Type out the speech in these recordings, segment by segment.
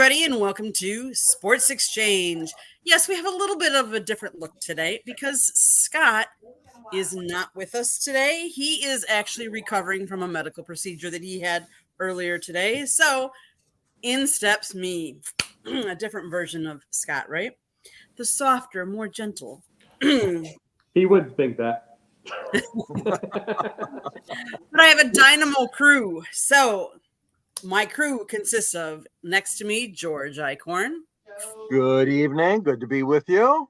everybody, and welcome to Sports Exchange. Yes, we have a little bit of a different look today because Scott is not with us today. He is actually recovering from a medical procedure that he had earlier today. So in steps me, a different version of Scott, right? The softer, more gentle. He wouldn't think that. But I have a dynamo crew. So my crew consists of, next to me, George Eichhorn. Good evening. Good to be with you.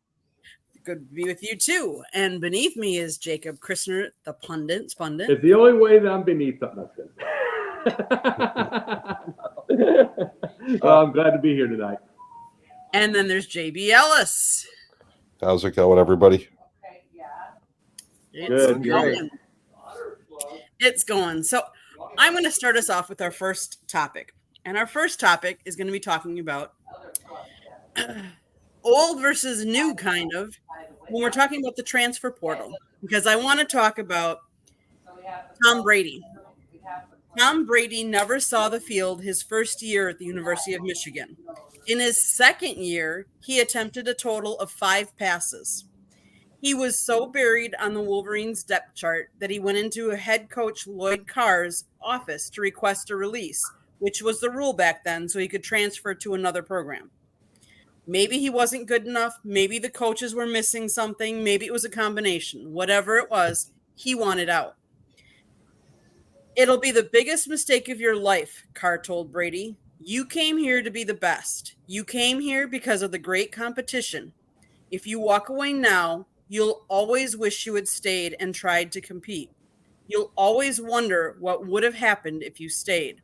Good to be with you, too. And beneath me is Jacob Christner, the pundit. It's the only way that I'm beneath something. Well, I'm glad to be here tonight. And then there's JB Ellis. How's it going, everybody? It's going. It's going. So I'm going to start us off with our first topic. And our first topic is going to be talking about old versus new, kind of, when we're talking about the transfer portal. Because I want to talk about Tom Brady. Tom Brady never saw the field his first year at the University of Michigan. In his second year, he attempted a total of 5 passes. He was so buried on the Wolverines' depth chart that he went into head coach Lloyd Carr's office to request a release, which was the rule back then, so he could transfer to another program. Maybe he wasn't good enough. Maybe the coaches were missing something. Maybe it was a combination. Whatever it was, he wanted out. It'll be the biggest mistake of your life, Carr told Brady. You came here to be the best. You came here because of the great competition. If you walk away now, you'll always wish you had stayed and tried to compete. You'll always wonder what would have happened if you stayed.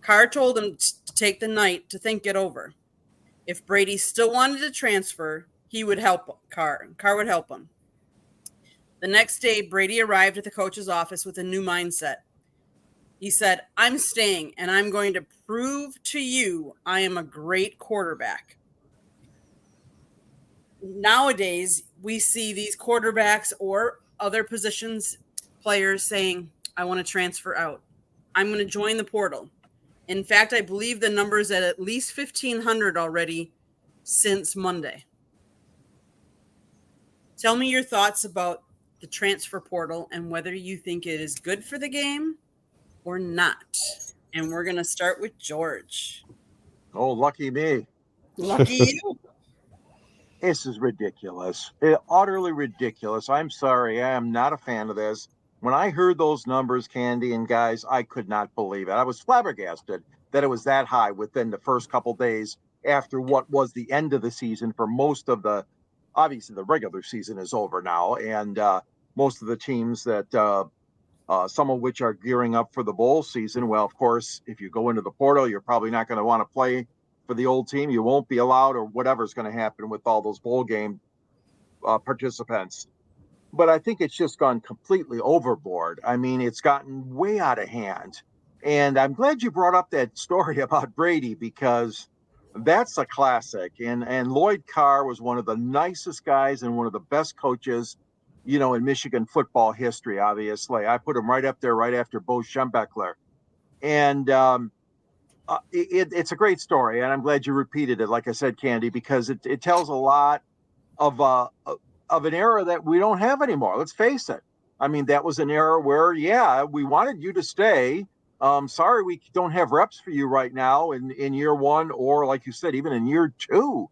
Carr told him to take the night to think it over. If Brady still wanted to transfer, he would help Carr. Carr would help him. The next day, Brady arrived at the coach's office with a new mindset. He said, I'm staying, and I'm going to prove to you I am a great quarterback. Nowadays, we see these quarterbacks or other positions players saying, I want to transfer out. I'm going to join the portal. In fact, I believe the number is at least 1,500 already since Monday. Tell me your thoughts about the transfer portal and whether you think it is good for the game or not. And we're going to start with George. Oh, lucky me. Lucky you. This is ridiculous. Utterly ridiculous. I'm sorry. I am not a fan of this. When I heard those numbers, Candy and guys, I could not believe it. I was flabbergasted that it was that high within the first couple days after what was the end of the season for most of the, obviously the regular season is over now. And most of the teams that, some of which are gearing up for the bowl season. Well, of course, if you go into the portal, you're probably not going to want to play for the old team. You won't be allowed, or whatever's going to happen with all those bowl game participants. But I think it's just gone completely overboard. I mean, it's gotten way out of hand. And I'm glad you brought up that story about Brady, because that's a classic. And Lloyd Carr was one of the nicest guys and one of the best coaches, you know, in Michigan football history, obviously. I put him right up there, right after Bo Schembechler. And it's a great story. And I'm glad you repeated it, like I said, Candy, because it tells a lot of an era that we don't have anymore. Let's face it. I mean, that was an era where, yeah, we wanted you to stay. Sorry, we don't have reps for you right now in year one, or like you said, even in year two.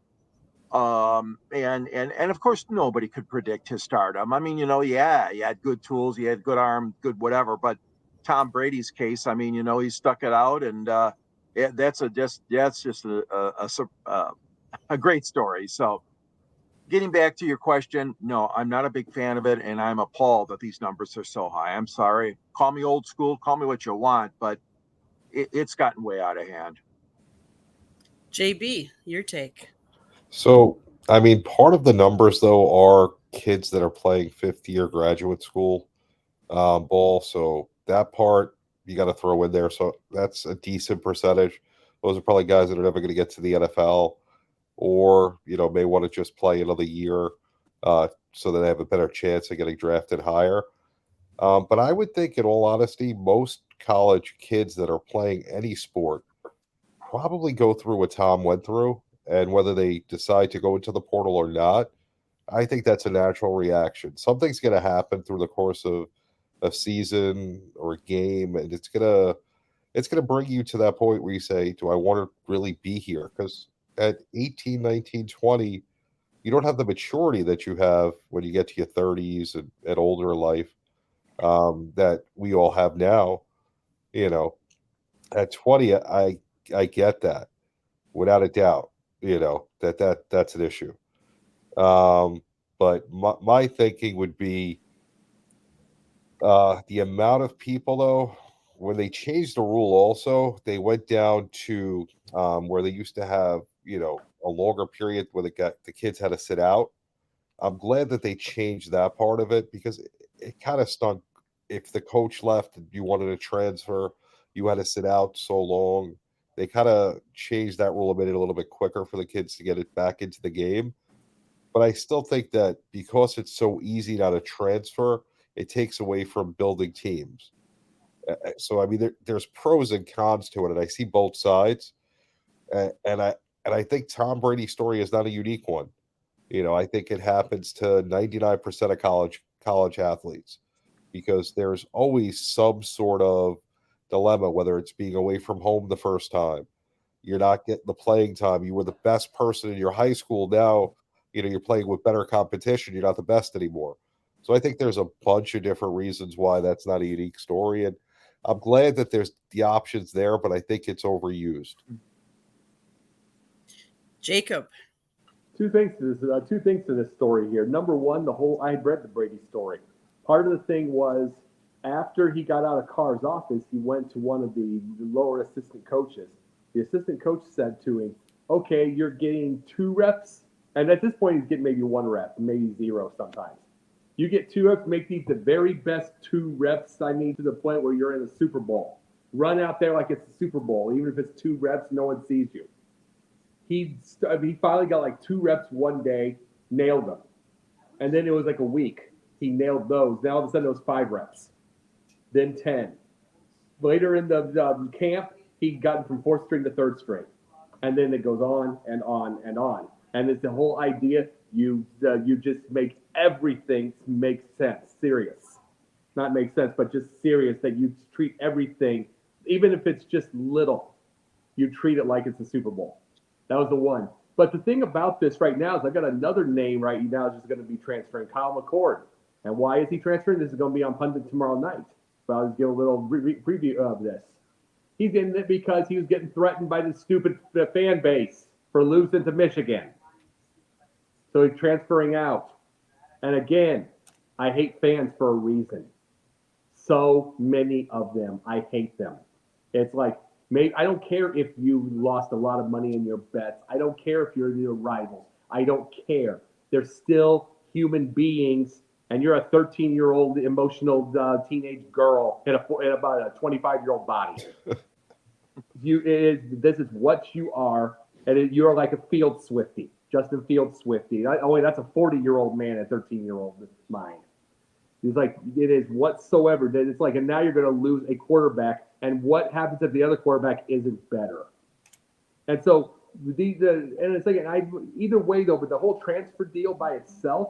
And of course, nobody could predict his stardom. I mean, you know, yeah, he had good tools, he had good arm, good whatever. But Tom Brady's case, I mean, you know, he stuck it out, and that's just a great story. So, getting back to your question, no, I'm not a big fan of it, and I'm appalled that these numbers are so high. I'm sorry. Call me old school, call me what you want, but it's gotten way out of hand. JB, your take. So, I mean, part of the numbers, though, are kids that are playing fifth-year graduate school ball. So that part you got to throw in there. So that's a decent percentage. Those are probably guys that are never going to get to the NFL, or, you know, may want to just play another year so that they have a better chance of getting drafted higher. But I would think, in all honesty, most college kids that are playing any sport probably go through what Tom went through, and whether they decide to go into the portal or not, I think that's a natural reaction. Something's going to happen through the course of a season or a game, and it's gonna bring you to that point where you say, do I want to really be here? Because at 18, 19, 20, you don't have the maturity that you have when you get to your 30s and at older in life, that we all have now. You know, at 20, I get that without a doubt. You know, that's an issue. But my thinking would be, the amount of people, though, when they changed the rule, also they went down to, where they used to have, a longer period where the kids had to sit out. I'm glad that they changed that part of it, because it kind of stunk. If the coach left and you wanted to transfer, you had to sit out so long. They kind of changed that rule, made it a little bit quicker for the kids to get it back into the game. But I still think that because it's so easy now to transfer, it takes away from building teams. So I mean, there's pros and cons to it, and I see both sides. And I think Tom Brady's story is not a unique one. I think it happens to 99% of college athletes, because there's always some sort of dilemma, whether it's being away from home the first time, you're not getting the playing time. You were the best person in your high school. Now, you're playing with better competition. You're not the best anymore. So I think there's a bunch of different reasons why that's not a unique story. And I'm glad that there's the options there, but I think it's overused. Jacob. Two things to this story here. Number one, I had read the Brady story. Part of the thing was, after he got out of Carr's office, he went to one of the lower assistant coaches. The assistant coach said to him, okay, you're getting 2 reps. And at this point, he's getting maybe 1 rep, maybe 0 sometimes. You get 2 reps, make these the very best 2 reps, to the point where you're in the Super Bowl. Run out there like it's the Super Bowl. Even if it's 2 reps, no one sees you. He finally got like 2 reps one day, nailed them. And then it was like a week. He nailed those. Now all of a sudden it was 5 reps. Then 10. Later in the camp, he got from 4th string to 3rd string. And then it goes on and on and on. And it's the whole idea, you just make everything make sense, serious. Not make sense, but just serious, that you treat everything, even if it's just little, you treat it like it's a Super Bowl. That was the one. But the thing about this right now is I've got another name right now that's just going to be transferring, Kyle McCord. And why is he transferring? This is going to be on Pundit tomorrow night. But I'll just give a little preview of this. He's in it because he was getting threatened by the stupid fan base for losing to Michigan. So he's transferring out. And again, I hate fans for a reason. So many of them. I hate them. It's like, I don't care if you lost a lot of money in your bets. I don't care if you're your rivals. I don't care. They're still human beings, and you're a 13-year-old emotional teenage girl in about a 25-year-old body. This is what you are, and you're like a Field Swiftie, Justin Field Swiftie. That's a 40-year-old man at 13-year-old mind. He's like, it is whatsoever. It's like, and now you're going to lose a quarterback. And what happens if the other quarterback isn't better? And so, and it's like, either way though, but the whole transfer deal by itself,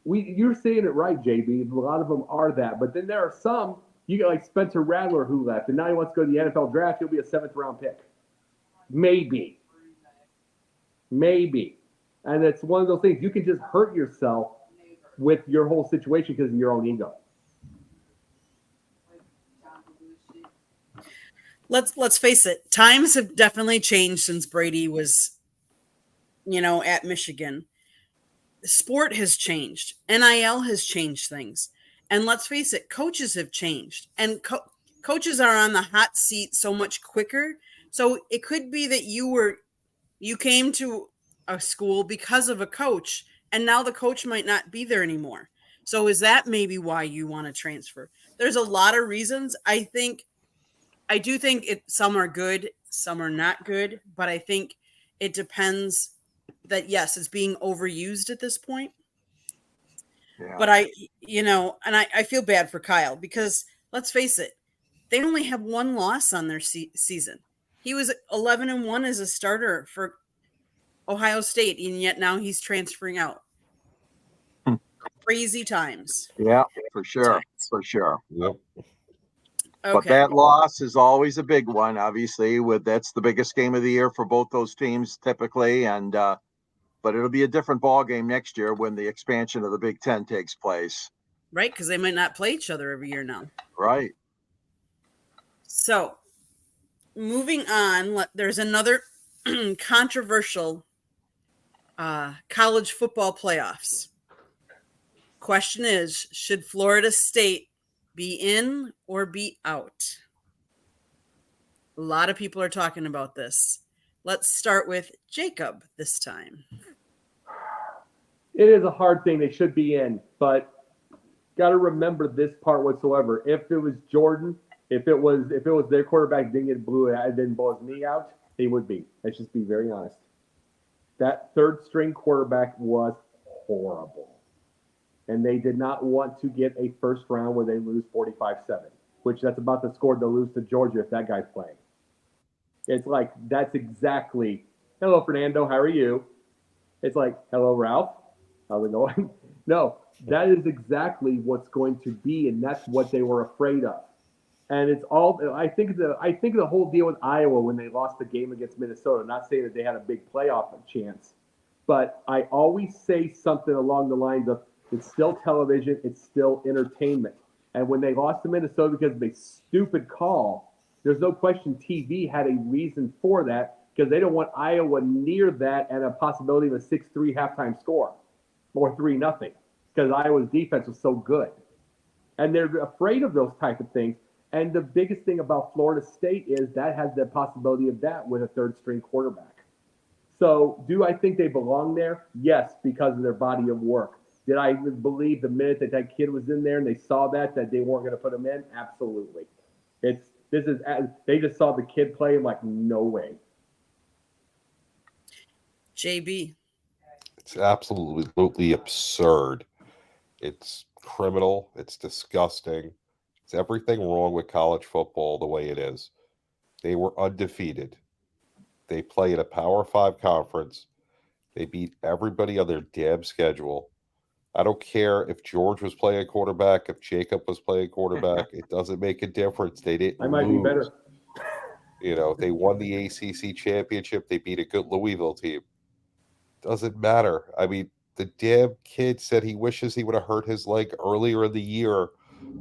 you're saying it right, JB. A lot of them are that. But then there are some, you got like Spencer Rattler who left, and now he wants to go to the NFL draft. He'll be a 7th round pick. Maybe. And it's one of those things, you can just hurt yourself with your whole situation because of your own ego. Let's face it. Times have definitely changed since Brady was, at Michigan. Sport has changed. NIL has changed things. And let's face it, coaches have changed. And coaches are on the hot seat so much quicker. So it could be that you came to a school because of a coach, and now the coach might not be there anymore. So is that maybe why you want to transfer? There's a lot of reasons. I do think some are good, some are not good, but I think it depends that, yes, it's being overused at this point. Yeah. But I feel bad for Kyle because let's face it, they only have 1 loss on their season. He was 11-1 as a starter for Ohio State, and yet now he's transferring out. Crazy times. Yeah, for sure. For sure. Yep. Okay. But that loss is always a big one, obviously, that's the biggest game of the year for both those teams typically. And but it'll be a different ball game next year when the expansion of the Big Ten takes place. Right, because they might not play each other every year now. Right. So, moving on, there's another controversial college football playoffs. Question is, should Florida State be in or be out? A lot of people are talking about this. Let's start with Jacob this time. It is a hard thing. They should be in, but got to remember this part whatsoever. If it was Jordan, if it was their quarterback didn't blow his knee out, they would be. Let's just be very honest. That third string quarterback was horrible, and they did not want to get a first round where they lose 45-7, which that's about the score they'll lose to Georgia if that guy's playing. It's like that's exactly. Hello, Fernando. How are you? It's like, hello, Ralph. How's it going? No, that is exactly what's going to be, and that's what they were afraid of. And it's all. I think the whole deal with Iowa when they lost the game against Minnesota. Not saying that they had a big playoff chance, but I always say something along the lines of, it's still television, it's still entertainment. And when they lost to Minnesota because of a stupid call, there's no question TV had a reason for that, because they don't want Iowa near that and a possibility of a 6-3 halftime score or 3-0, because Iowa's defense was so good. And they're afraid of those type of things. And the biggest thing about Florida State is that has the possibility of that with a third string quarterback. So do I think they belong there? Yes, because of their body of work. Did I believe the minute that kid was in there and they saw that they weren't going to put him in? Absolutely. They just saw the kid play and like, no way. JB. It's absolutely absurd. It's criminal. It's disgusting. It's everything wrong with college football the way it is. They were undefeated. They play in a Power 5 conference. They beat everybody on their damn schedule. I don't care if George was playing quarterback, if Jacob was playing quarterback. It doesn't make a difference. They didn't I might lose. be better. They won the ACC championship. They beat a good Louisville team. Doesn't matter. I mean, the damn kid said he wishes he would have hurt his leg earlier in the year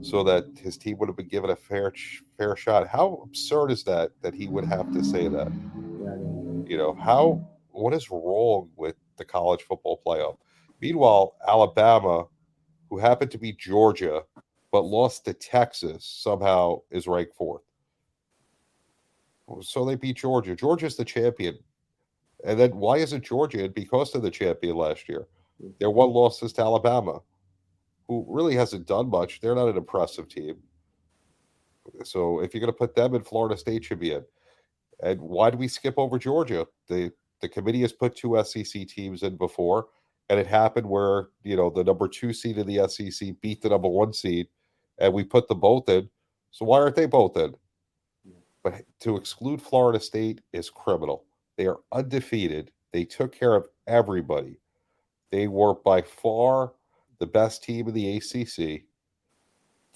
so that his team would have been given a fair shot. How absurd is that he would have to say that? What is wrong with the college football playoff? Meanwhile, Alabama, who happened to beat Georgia but lost to Texas, somehow is ranked 4th. So they beat Georgia. Georgia's the champion. And then why isn't Georgia in? Because of the champion last year? Their one loss is to Alabama, who really hasn't done much. They're not an impressive team. So if you're going to put them in, Florida State should be in. And why do we skip over Georgia? The committee has put 2 SEC teams in before, and it happened where, the number 2 seed in the SEC beat the number 1 seed, and we put them both in. So why aren't they both in? But to exclude Florida State is criminal. They are undefeated. They took care of everybody. They were by far the best team in the ACC.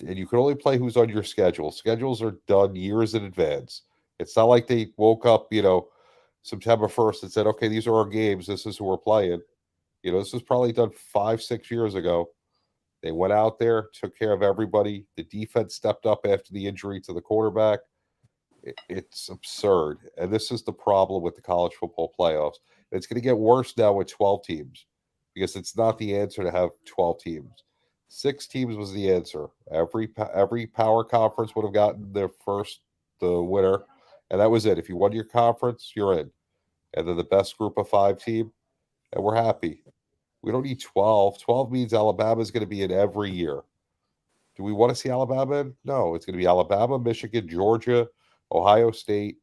And you can only play who's on your schedule. Schedules are done years in advance. It's not like they woke up, September 1st and said, okay, these are our games. This is who we're playing. This was probably done 5-6 years ago. They went out there, took care of everybody. The defense stepped up after the injury to the quarterback. It's absurd. And this is the problem with the college football playoffs. It's going to get worse now with 12 teams, because it's not the answer to have 12 teams. 6 teams was the answer. Every power conference would have gotten the winner, and that was it. If you won your conference, you're in. And then the best group of 5 team, and we're happy. We don't need 12. 12 means Alabama's going to be in every year. Do we want to see Alabama in? No, it's going to be Alabama, Michigan, Georgia, Ohio State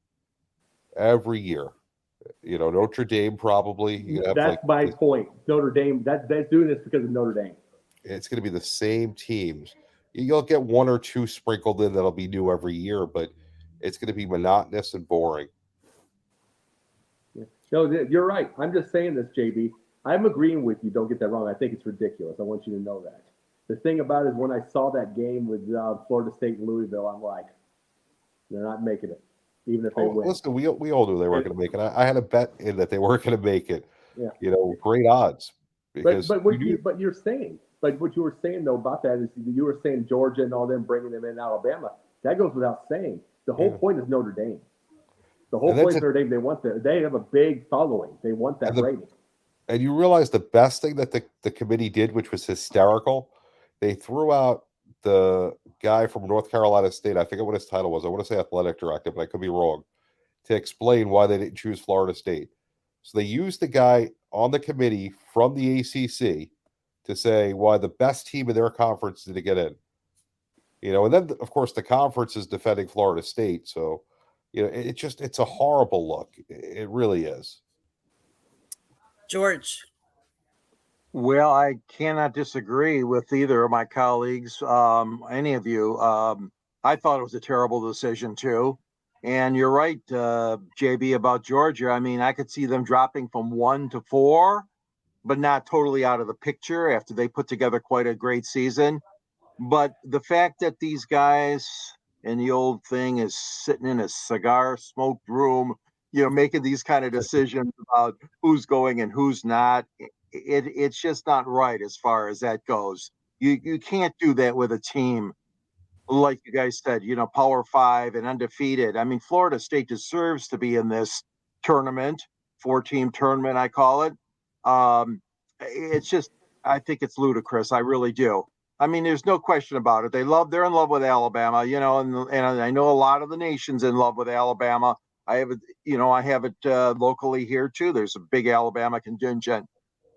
every year. Notre Dame probably. That's my point. Notre Dame, that's doing this because of Notre Dame. It's going to be the same teams. You'll get 1 or 2 sprinkled in that'll be new every year, but it's going to be monotonous and boring. No, you're right. I'm just saying this, JB. I'm agreeing with you. Don't get that wrong. I think it's ridiculous. I want you to know that. The thing about it is when I saw that game with Florida State and Louisville, I'm like, they're not making it, even if they win. Listen, we all knew they weren't going to make it. I had a bet in that they weren't going to make it. Yeah. Great odds. Because but what you were saying though about that is you were saying Georgia and all them bringing them in Alabama. That goes without saying. The whole point is Notre Dame. The whole point is Notre Dame. They have a big following. They want that rating. And you realize the best thing that the committee did, which was hysterical, they threw out the guy from North Carolina State. I forget what his title was. I want to say athletic director, but I could be wrong, to explain why they didn't choose Florida State. So they used the guy on the committee from the ACC to say why the best team in their conference didn't get in. And then, of course, the conference is defending Florida State. So, it's a horrible look. It really is. George. Well, I cannot disagree with either of my colleagues, any of you. I thought it was a terrible decision, too. And you're right, JB, about Georgia. I mean, I could see them dropping from 1 to 4, but not totally out of the picture after they put together quite a great season. But the fact that these guys, and the old thing is sitting in a cigar smoked room, making these kind of decisions about who's going and who's not, it's just not right as far as that goes. You can't do that with a team like you guys said, Power 5 and undefeated. I mean, Florida State deserves to be in this tournament, 4-team tournament, I call it. It's just, I think it's ludicrous. I really do. I mean, there's no question about it. They're in love with Alabama, and I know a lot of the nation's in love with Alabama. I have it locally here too. There's a big Alabama contingent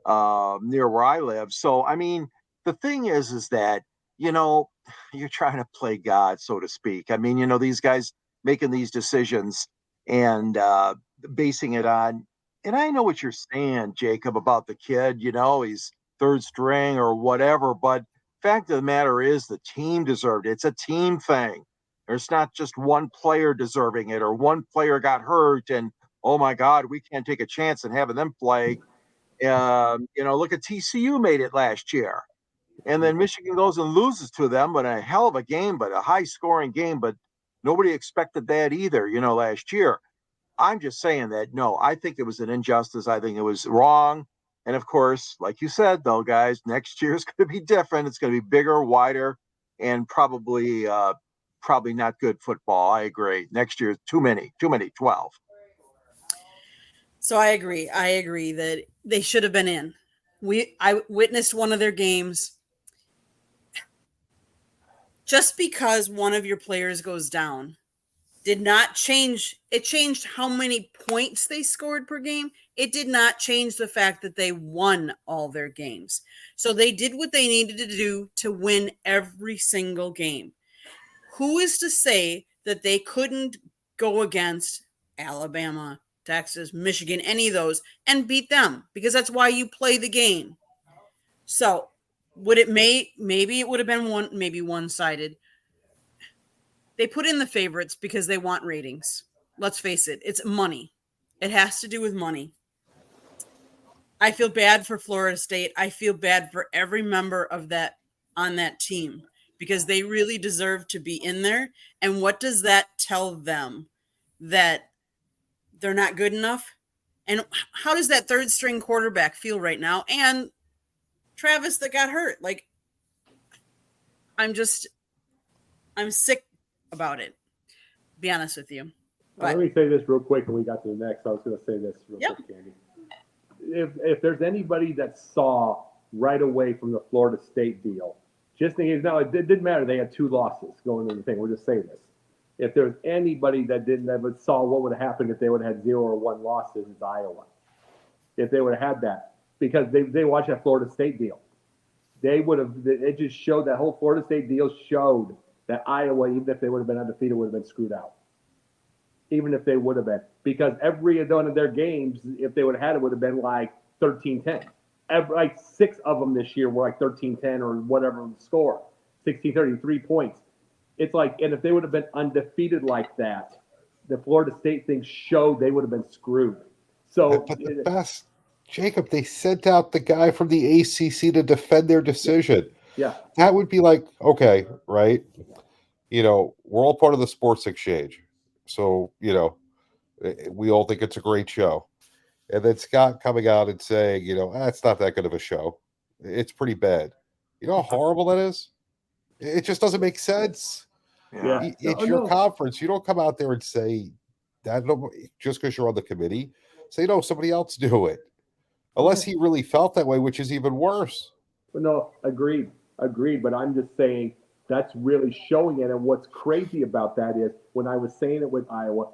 near where I live. So, I mean, the thing is that, you're trying to play God, so to speak. I mean, these guys making these decisions and basing it on, and I know what you're saying, Jacob, about the kid, he's third string or whatever, but fact of the matter is the team deserved it. It's a team thing. There's not just one player deserving it or one player got hurt and, oh my God, we can't take a chance in having them play. Look at TCU made it last year. And then Michigan goes and loses to them, but a hell of a game, but a high-scoring game, but nobody expected that either, last year. I'm just saying that, no, I think it was an injustice. I think it was wrong. And, of course, like you said, though, guys, next year is going to be different. It's going to be bigger, wider, and probably not good football. I agree. Next year, too many, 12. So I agree that they should have been in. I witnessed one of their games. Just because one of your players goes down did not change. It changed how many points they scored per game. It did not change the fact that they won all their games. So they did what they needed to do to win every single game. Who is to say that they couldn't go against Alabama, Texas, Michigan, any of those, and beat them? Because that's why you play the game. So would it maybe it would have been one-sided. They put in the favorites because they want ratings. Let's face it, it's money. It has to do with money. I feel bad for Florida State. I feel bad for every member of that on that team because they really deserve to be in there. And what does that tell them? That they're not good enough? And how does that third string quarterback feel right now? And Travis that got hurt. Like, I'm sick about it. Be honest with you. Let me say this real quick when we got to the next. I was going to say this real quick, Candy. If there's anybody that saw right away from the Florida State deal, just thinking, no, it didn't matter. They had 2 losses going into the thing. We'll just say this. If there's anybody that saw what would have happened if they would have had 0 or 1 losses, it's Iowa. If they would have had that. Because they watched that Florida State deal. They would have. It just showed that whole Florida State deal showed that Iowa, even if they would have been undefeated, would have been screwed out. Even if they would have been, because every one of their games, if they would have had it, would have been like 13-10. Like 6 of them this year were like 13-10 or whatever the score, 16-30, 3 points. It's like, and if they would have been undefeated like that, the Florida State thing showed they would have been screwed. So, But the best, Jacob, they sent out the guy from the ACC to defend their decision. yeah, That would be like, okay, right? We're all part of the sports exchange. So, we all think it's a great show. And then Scott coming out and saying, it's not that good of a show. It's pretty bad. You know how horrible that is? It just doesn't make sense. yeah. It's your conference. You don't come out there and say that just because you're on the committee. Say, no, somebody else do it. Unless he really felt that way, which is even worse. No, agreed. But I'm just saying that's really showing it. And what's crazy about that is when I was saying it with Iowa,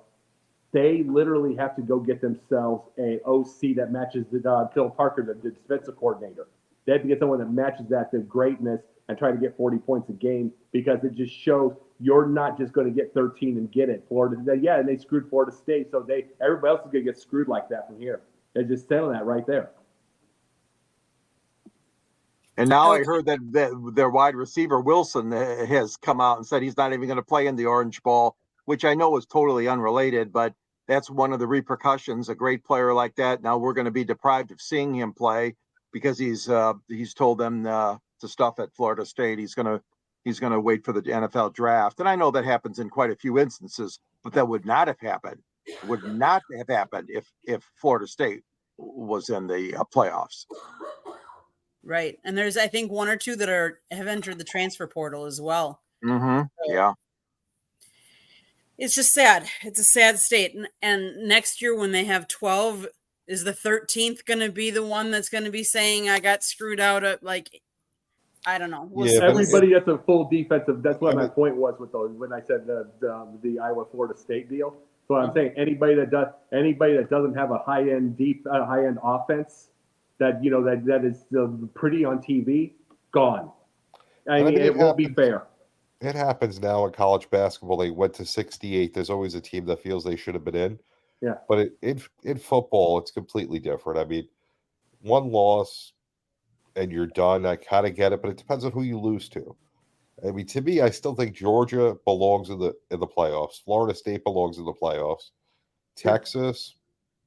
they literally have to go get themselves a OC that matches the Phil Parker, the defensive coordinator. They have to get someone that matches that, the greatness, and try to get 40 points a game, because it just shows you're not just going to get 13 and get it. Florida, and they screwed Florida State, so everybody else is going to get screwed like that from here. They're just selling that right there. And now I heard that their wide receiver Wilson has come out and said he's not even going to play in the Orange Bowl, which I know is totally unrelated, but that's one of the repercussions. A great player like that, now we're going to be deprived of seeing him play because he's told them to stuff at Florida State. He's going to wait for the NFL draft, and I know that happens in quite a few instances, but that would not have happened. Would not have happened if Florida State was in the playoffs. Right. And there's, I think, one or two that have entered the transfer portal as well. Mm-hmm. Yeah. It's just sad. It's a sad state. And next year when they have 12, is the 13th going to be the one that's going to be saying I got screwed out of, I don't know. Everybody gets a full defensive. That's what my point was with those when I said the Iowa Florida State deal. So I'm saying anybody that doesn't have a high end offense that is pretty on TV, gone. I mean, it won't be fair. It happens now in college basketball. They went to 68. There's always a team that feels they should have been in. Yeah. But in football, it's completely different. I mean, one loss and you're done. I kind of get it, but it depends on who you lose to. I mean, to me, I still think Georgia belongs in the playoffs. Florida State belongs in the playoffs. Texas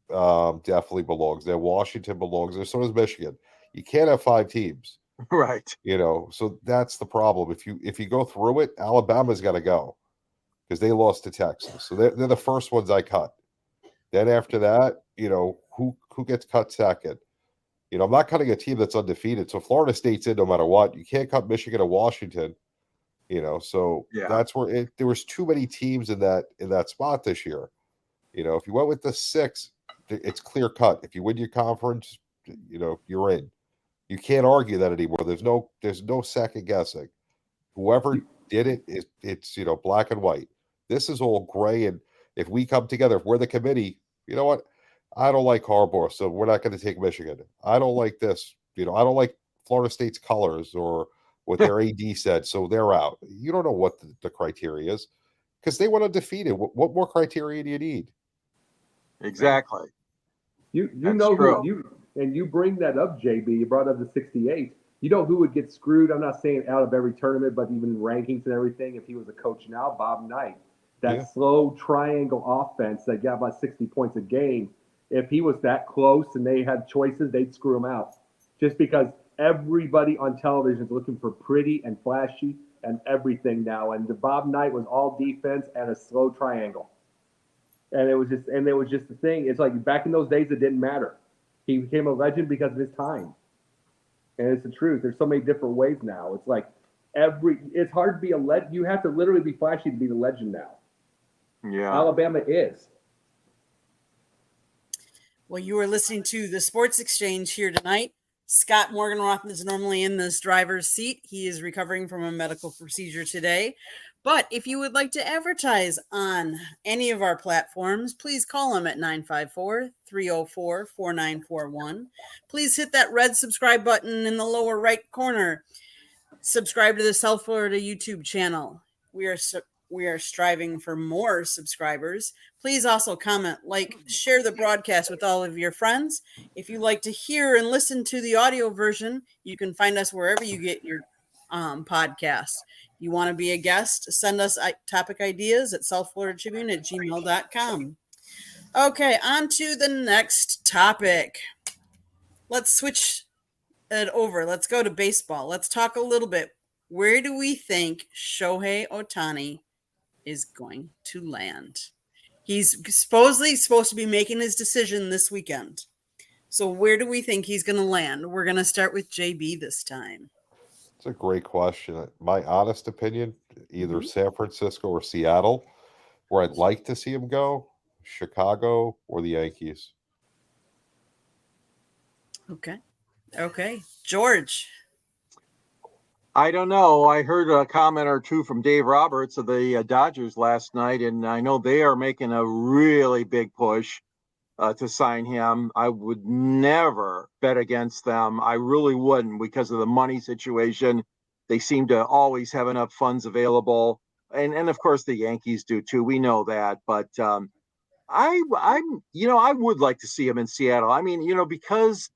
definitely belongs there. Washington belongs there. So does Michigan. You can't have 5 teams. Right. So that's the problem. If you go through it, Alabama's got to go because they lost to Texas. So they're the first ones I cut. Then after that, who gets cut second? I'm not cutting a team that's undefeated. So Florida State's in no matter what. You can't cut Michigan or Washington. So that's where there was too many teams in that spot this year. If you went with the 6, it's clear cut. If you win your conference, you're in. You can't argue that anymore. There's no second guessing. Whoever did it, it's black and white. This is all gray. And if we come together, if we're the committee, you know what? I don't like Harbaugh, so we're not going to take Michigan. I don't like this. I don't like Florida State's colors or what their AD said, so they're out. You don't know what the criteria is because they went undefeated. What more criteria do you need? Exactly. You know who you bring that up, JB. You brought up the 68. You know who would get screwed? I'm not saying out of every tournament, but even in rankings and everything. If he was a coach now, Bob Knight, that slow triangle offense that got about 60 points a game. If he was that close and they had choices, they'd screw him out. Just because everybody on television is looking for pretty and flashy and everything now. And the Bob Knight was all defense and a slow triangle. And it was just the thing. It's like back in those days, it didn't matter. He became a legend because of his time. And it's the truth. There's so many different ways now. It's like it's hard to be a legend. You have to literally be flashy to be the legend now. Yeah. Alabama is. Well, you are listening to the Sports Exchange here tonight. Scott Morgenroth is normally in this driver's seat. He is recovering from a medical procedure today. But if you would like to advertise on any of our platforms, please call him at 954-304-4941. Please hit that red subscribe button in the lower right corner. Subscribe to the South Florida YouTube channel. We are striving for more subscribers. Please also comment, share the broadcast with all of your friends. If you like to hear and listen to the audio version, you can find us wherever you get your podcasts. You want to be a guest, send us topic ideas at southfloridatribune@gmail.com. Okay, on to the next topic. Let's switch it over. Let's go to baseball. Let's talk a little bit. Where do we think Shohei Ohtani is going to land? He's supposedly supposed to be making his decision this weekend. So where do we think he's going to land? We're going to start with JB this time. It's a great question. My honest opinion, either San Francisco or Seattle. Where I'd like to see him go, Chicago or the Yankees. Okay. George. I don't know. I heard a comment or two from Dave Roberts of the Dodgers last night, and I know they are making a really big push to sign him. I would never bet against them. I really wouldn't because of the money situation. They seem to always have enough funds available. And of course the Yankees do too. We know that, but I would like to see him in Seattle. I mean, because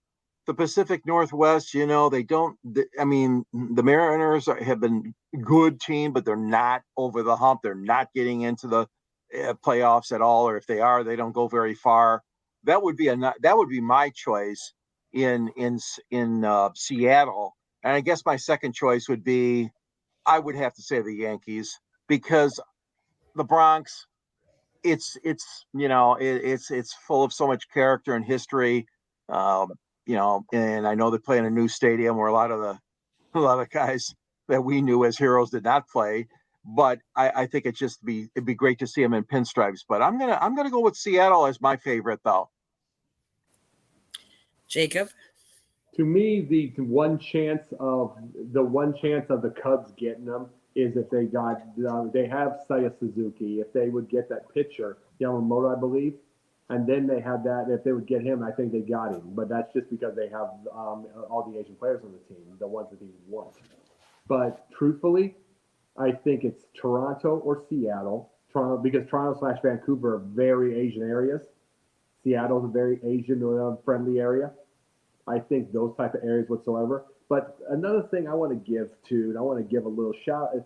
the Pacific Northwest, they don't. I mean, the Mariners have been a good team, but they're not over the hump. They're not getting into the playoffs at all, or if they are, they don't go very far. That would be my choice in Seattle. And I guess my second choice would be, I would have to say the Yankees, because the Bronx, it's full of so much character and history, and I know they play in a new stadium where a lot of guys that we knew as heroes did not play, but I think it'd be great to see them in pinstripes. But I'm gonna go with Seattle as my favorite, though. Jacob. To me, the one chance of the Cubs getting them is if they have Seiya Suzuki, if they would get that pitcher, Yamamoto, I believe, and then they have that. If they would get him, I think they got him. But that's just because they have all the Asian players on the team, the ones that he want. But truthfully, I think it's Toronto or Seattle. Because Toronto/Vancouver are very Asian areas. Seattle's a very Asian friendly area. I think those type of areas whatsoever. But another thing I want to give a little shout at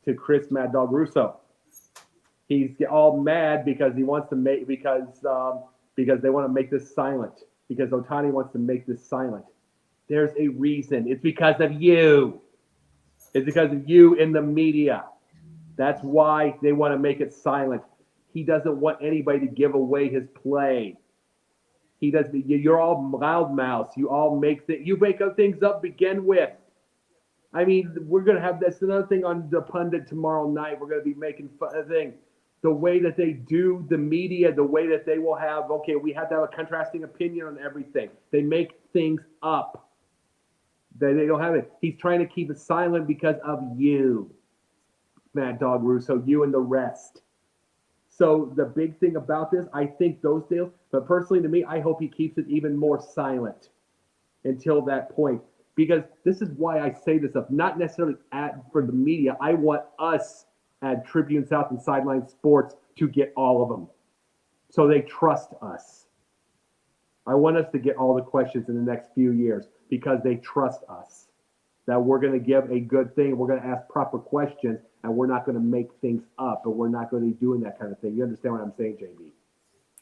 to Chris Mad Dog Russo. He's all mad because he wants to make because they want to make this silent, because Ohtani wants to make this silent. There's a reason. It's because of you. It's because of you in the media. That's why they want to make it silent. He doesn't want anybody to give away his play. He does. You're all loudmouths. You all make up things up. Begin with. I mean, we're gonna have that's another thing on the pundit tomorrow night. We're gonna be making fun of thing. The way that they do the media, the way that they will have. Okay, we have to have a contrasting opinion on everything. They make things up. They don't have it. He's trying to keep it silent because of you, Mad Dog Russo. You and the rest. So the big thing about this, I think those deals, but personally to me, I hope he keeps it even more silent until that point. Because this is why I say this stuff, not necessarily for the media. I want us at Tribune South and Sideline Sports to get all of them. So they trust us. I want us to get all the questions in the next few years because they trust us. That we're going to give a good thing. We're going to ask proper questions. And we're not going to make things up, but we're not going to be doing that kind of thing. You understand what I'm saying, JB?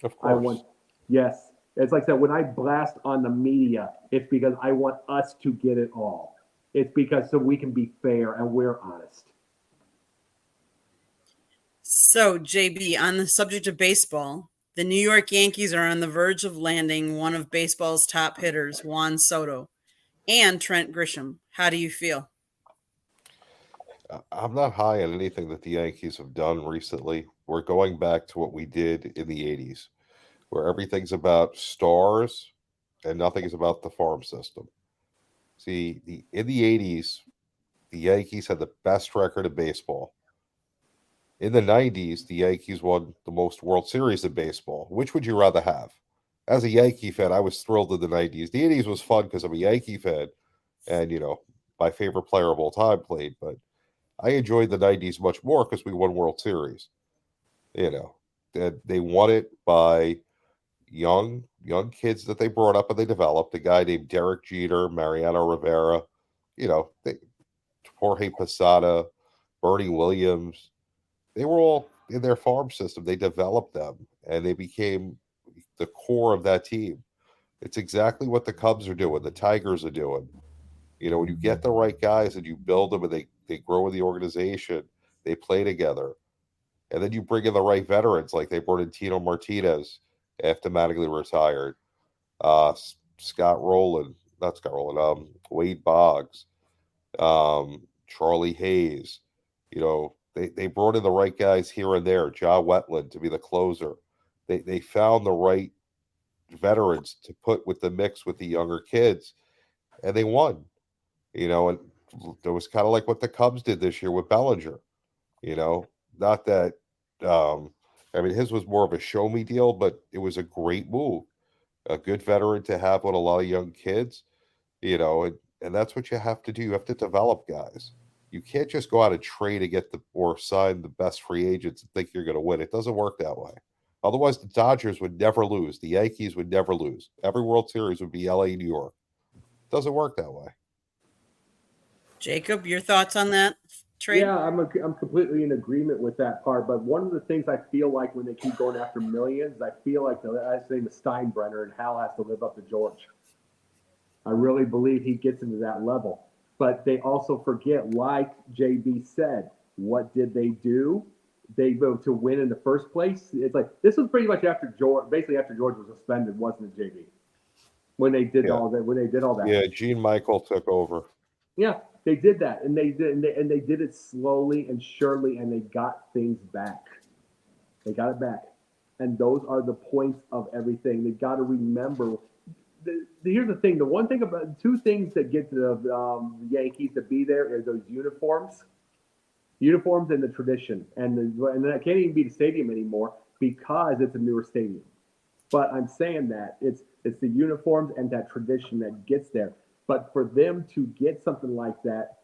Of course. Yes. It's like I said, when I blast on the media, it's because I want us to get it all. It's because so we can be fair and we're honest. So, JB, on the subject of baseball, the New York Yankees are on the verge of landing one of baseball's top hitters, Juan Soto, and Trent Grisham. How do you feel? I'm not high on anything that the Yankees have done recently. We're going back to what we did in the 80s, where everything's about stars and nothing is about the farm system. See, in the 80s, the Yankees had the best record in baseball. In the 90s, the Yankees won the most World Series in baseball. Which would you rather have? As a Yankee fan, I was thrilled in the 90s. The 80s was fun because I'm a Yankee fan, and, my favorite player of all time played, but I enjoyed the 90s much more because we won World Series. They won it by young kids that they brought up and they developed. A guy named Derekjeter, Marianorivera, Jorge Posada, Bernie Williams. They were all in their farm system. They developed them, and they became the core of that team. It's exactly what the Cubs are doing, the Tigers are doing. When you get the right guys and you build them and they grow in the organization, they play together. And then you bring in the right veterans, like they brought in Tino Martinez after Mattingly retired. Wade Boggs, Charlie Hayes. They brought in the right guys here and there. John Wetland to be the closer. They found the right veterans to put with the mix with the younger kids, and they won. And it was kind of like what the Cubs did this year with Bellinger. Not that his was more of a show me deal, but it was a great move. A good veteran to have with a lot of young kids, and that's what you have to do. You have to develop guys. You can't just go out and trade to get or sign the best free agents and think you're going to win. It doesn't work that way. Otherwise, the Dodgers would never lose. The Yankees would never lose. Every World Series would be LA, New York. It doesn't work that way. Jacob, your thoughts on that trade? Yeah, I'm completely in agreement with that part. But one of the things I feel like when they keep going after millions, I feel like that's the name of Steinbrenner, and Hal has to live up to George. I really believe he gets into that level. But they also forget, like JB said, what did they do? They voted to win in the first place. It's like this was pretty much after George, basically after George was suspended, wasn't it, JB? When they did all that. Yeah, Gene Michael took over. Yeah, they did that, and they did it slowly and surely, and they got things back. They got it back, and those are the points of everything. They got to remember. Here's the thing: two things that get to the Yankees to be there are those uniforms and the tradition, and I can't even be the stadium anymore because it's a newer stadium. But I'm saying that it's the uniforms and that tradition that gets there. But for them to get something like that,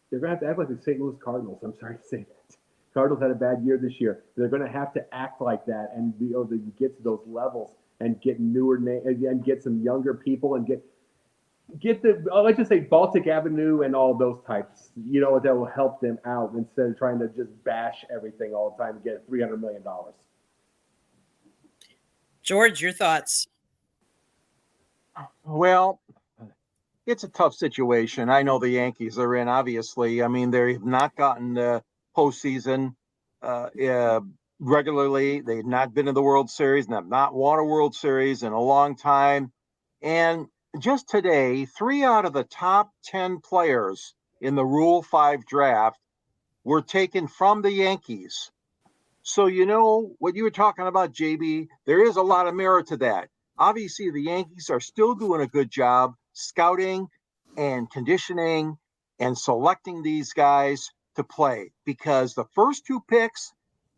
they're going to have to act like the St. Louis Cardinals. I'm sorry to say that. Cardinals had a bad year this year. They're going to have to act like that and be able to get to those levels and get newer and get some younger people and get the, let's just say Baltic Avenue and all those types, that will help them out instead of trying to just bash everything all the time and get $300 million. George, your thoughts? Well, it's a tough situation. I know the Yankees are in, obviously. They've not gotten the postseason regularly. They've not been in the World Series and have not won a World Series in a long time. And just today, 3 out of the top 10 players in the Rule 5 draft were taken from the Yankees. So, what you were talking about, JB, there is a lot of merit to that. Obviously, the Yankees are still doing a good job scouting and conditioning and selecting these guys to play, because the first 2 picks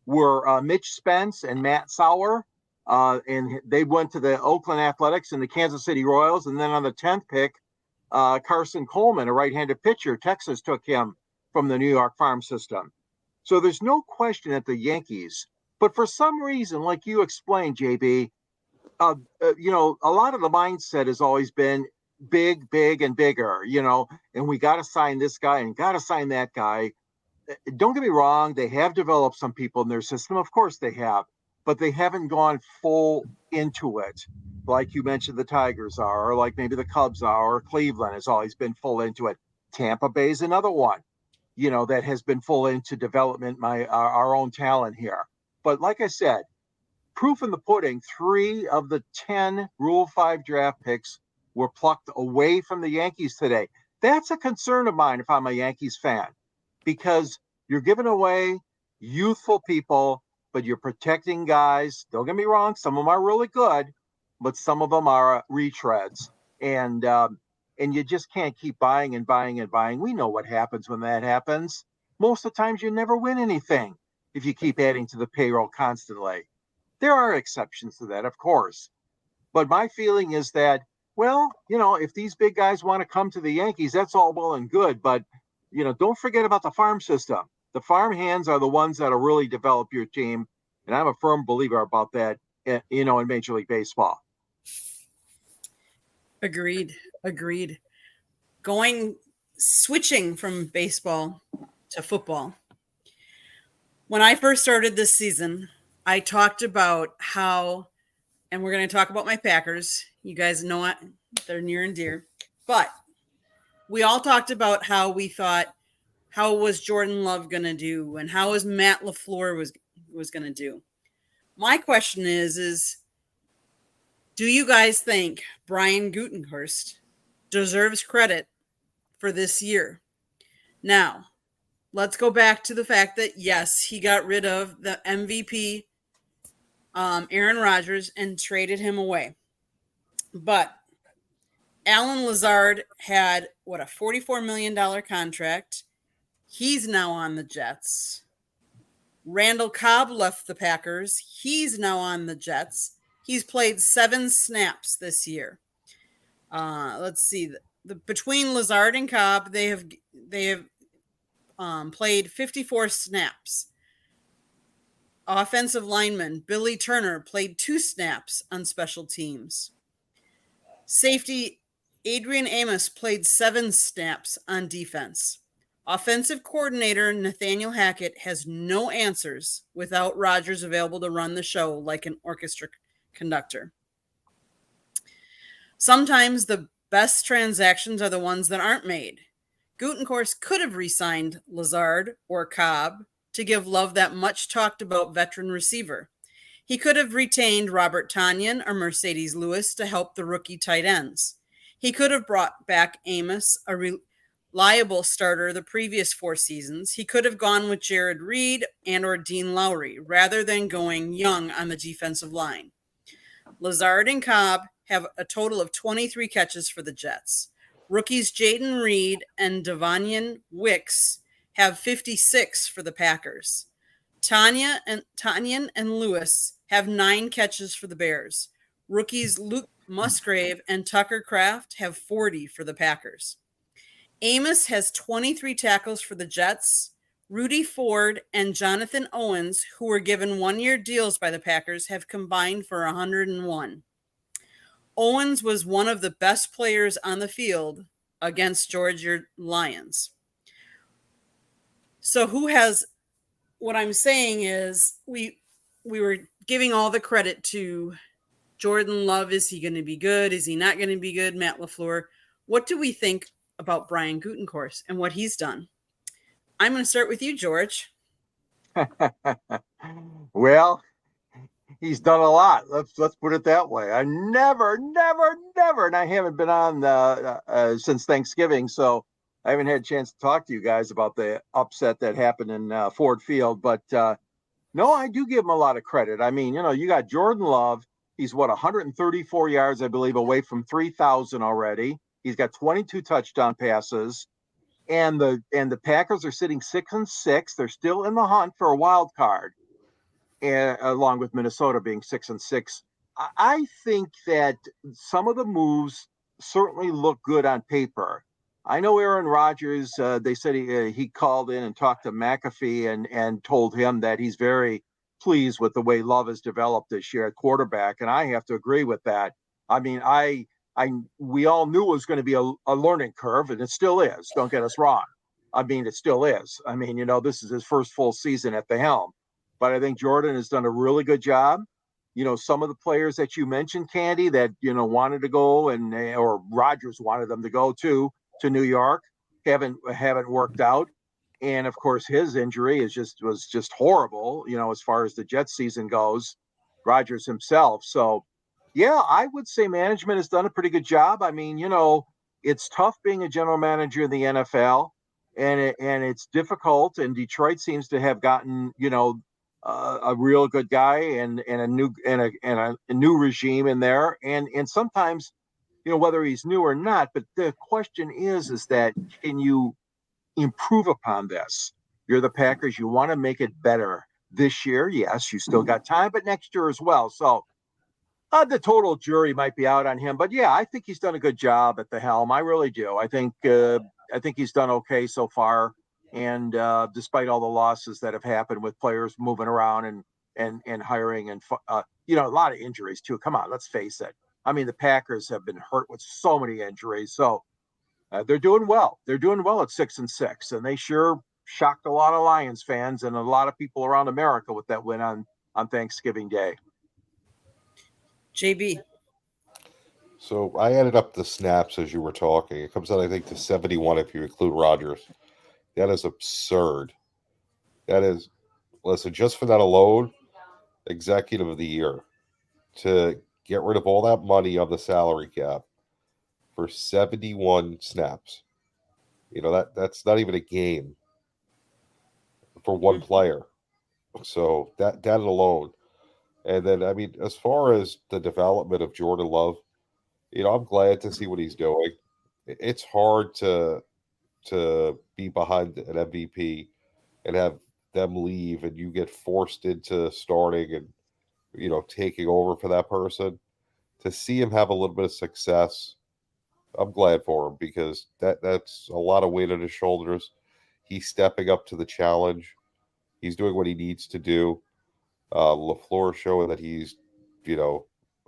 were Mitch Spence and Matt Sauer, and they went to the Oakland Athletics and the Kansas City Royals. And then on the 10th pick, Carson Coleman, a right-handed pitcher, Texas took him from the New York farm system. So there's no question that the Yankees, but for some reason, like you explained, JB, a lot of the mindset has always been big, and bigger, and we got to sign this guy and got to sign that guy. Don't get me wrong. They have developed some people in their system. Of course they have, but they haven't gone full into it. Like you mentioned, the Tigers are, or like maybe the Cubs are, or Cleveland has always been full into it. Tampa Bay is another one, that has been full into development, our own talent here. But like I said, proof in the pudding, 3 of the 10 Rule 5 draft picks were plucked away from the Yankees today. That's a concern of mine if I'm a Yankees fan, because you're giving away youthful people, but you're protecting guys. Don't get me wrong. Some of them are really good, but some of them are retreads. And you just can't keep buying and buying and buying. We know what happens when that happens. Most of the times you never win anything if you keep adding to the payroll constantly. There are exceptions to that, of course. But my feeling is that, if these big guys want to come to the Yankees, that's all well and good. But, don't forget about the farm system. The farm hands are the ones that will really develop your team. And I'm a firm believer about that, in Major League Baseball. Agreed. Switching from baseball to football. When I first started this season, I talked about how, and we're going to talk about my Packers. You guys know it, they're near and dear. But we all talked about how we thought, how was Jordan Love going to do, and how was Matt LaFleur was going to do. My question is, do you guys think Brian Gutekunst deserves credit for this year? Now, let's go back to the fact that, yes, he got rid of the MVP, Aaron Rodgers, and traded him away. But Alan Lazard had, a $44 million contract. He's now on the Jets. Randall Cobb left the Packers. He's now on the Jets. He's played 7 snaps this year. Let's see. Between Lazard and Cobb, they have played 54 snaps. Offensive lineman Billy Turner played 2 snaps on special teams. Safety Adrian Amos played 7 snaps on defense. Offensive coordinator Nathaniel Hackett has no answers without Rodgers available to run the show like an orchestra conductor. Sometimes the best transactions are the ones that aren't made. Gutekunst could have re-signed Lazard or Cobb to give Love that much talked about veteran receiver. He could have retained Robert Tonyan or Mercedes Lewis to help the rookie tight ends. He could have brought back Amos, a reliable starter the previous 4 seasons. He could have gone with Jared Reed and or Dean Lowry rather than going young on the defensive line. Lazard and Cobb have a total of 23 catches for the Jets. Rookies Jaden Reed and Devonian Wicks have 56 for the Packers. Tonyan and Lewis have 9 catches for the Bears. Rookies Luke Musgrave and Tucker Kraft have 40 for the Packers. Amos has 23 tackles for the Jets. Rudy Ford and Jonathan Owens, who were given 1-year deals by the Packers, have combined for 101. Owens was one of the best players on the field against Georgia Lions. So what I'm saying is we were giving all the credit to Jordan Love. Is he going to be good? Is he not going to be good? Matt LaFleur. What do we think about Brian Gutekunst and what he's done? I'm going to start with you, George. Well, he's done a lot. Let's put it that way. I never, and I haven't been on since Thanksgiving, so I haven't had a chance to talk to you guys about the upset that happened in Ford Field. But no, I do give him a lot of credit. I mean, you got Jordan Love. He's 134 yards, I believe, away from 3,000 already. He's got 22 touchdown passes, and the Packers are sitting 6-6. They're still in the hunt for a wild card, and along with Minnesota being 6-6. I think that some of the moves certainly look good on paper. I know Aaron Rodgers. They said he called in and talked to McAfee and told him that he's very pleased with the way Love has developed this year at quarterback, and I have to agree with that. I mean, we all knew it was going to be a learning curve, and it still is. Don't get us wrong. I mean, it still is. I mean, this is his first full season at the helm, but I think Jordan has done a really good job. Some of the players that you mentioned, Candy, that wanted to go or Rodgers wanted them to go to New York, haven't worked out. And of course, his injury was just horrible, as far as the Jets season goes, Rodgers himself. So, yeah, I would say management has done a pretty good job. I mean, it's tough being a general manager in the NFL, and it's difficult. And Detroit seems to have gotten, a real good guy and a new regime in there. And sometimes, whether he's new or not, but the question is that can you improve upon this? You're the Packers. You want to make it better this year. Yes, you still got time, but next year as well. So the total jury might be out on him, but yeah, I think he's done a good job at the helm. I really do. I think he's done okay so far. And despite all the losses that have happened with players moving around and hiring and a lot of injuries too. Come on, let's face it. I mean, the Packers have been hurt with so many injuries. So they're doing well. They're doing well at 6-6, and they sure shocked a lot of Lions fans and a lot of people around America with that win on Thanksgiving Day. JB. So I added up the snaps as you were talking. It comes out, I think, to 71 if you include Rodgers. That is absurd. That is, listen, just for that alone, executive of the year, to get rid of all that money on the salary cap for 71 snaps. That's not even a game for one player. So that alone. And then, I mean, as far as the development of Jordan Love, I'm glad to see what he's doing. It's hard to be behind an MVP and have them leave and you get forced into starting and taking over for that person. To see him have a little bit of success, I'm glad for him because that's a lot of weight on his shoulders. He's stepping up to the challenge. He's doing what he needs to do. LaFleur showing that he's,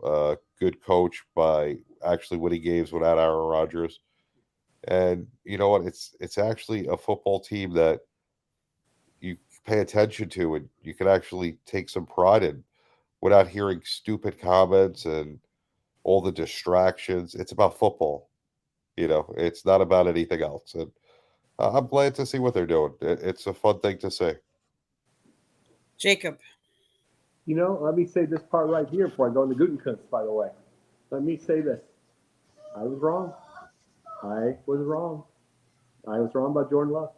a good coach by actually winning games without Aaron Rodgers. And you know what? It's actually a football team that you pay attention to and you can actually take some pride in without hearing stupid comments and all the distractions. It's about football. It's not about anything else. And I'm glad to see what they're doing. It's a fun thing to see. Jacob. Let me say this part right here before I go into Gutekunst, by the way. Let me say this. I was wrong. I was wrong about Jordan Love.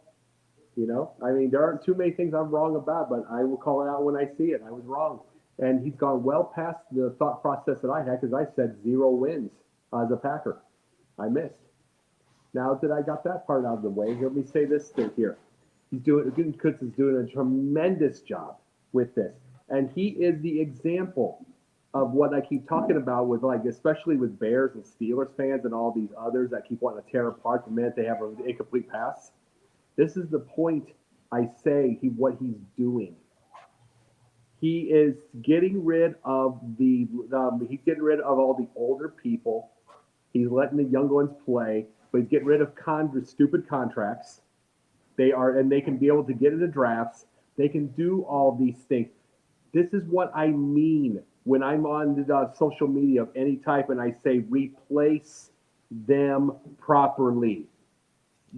I mean, there aren't too many things I'm wrong about, but I will call it out when I see it. I was wrong. And he's gone well past the thought process that I had because I said 0 wins as a Packer. I missed. Now that I got that part out of the way, let me say this thing here. Gutekunst is doing a tremendous job with this. And he is the example of what I keep talking about with, like, especially with Bears and Steelers fans and all these others that keep wanting to tear apart the minute they have an incomplete pass. This is the point I say what he's doing. He is getting rid of all the older people. He's letting the young ones play, but he's getting rid of stupid contracts. They can be able to get into drafts. They can do all these things. This is what I mean when I'm on the social media of any type and I say replace them properly.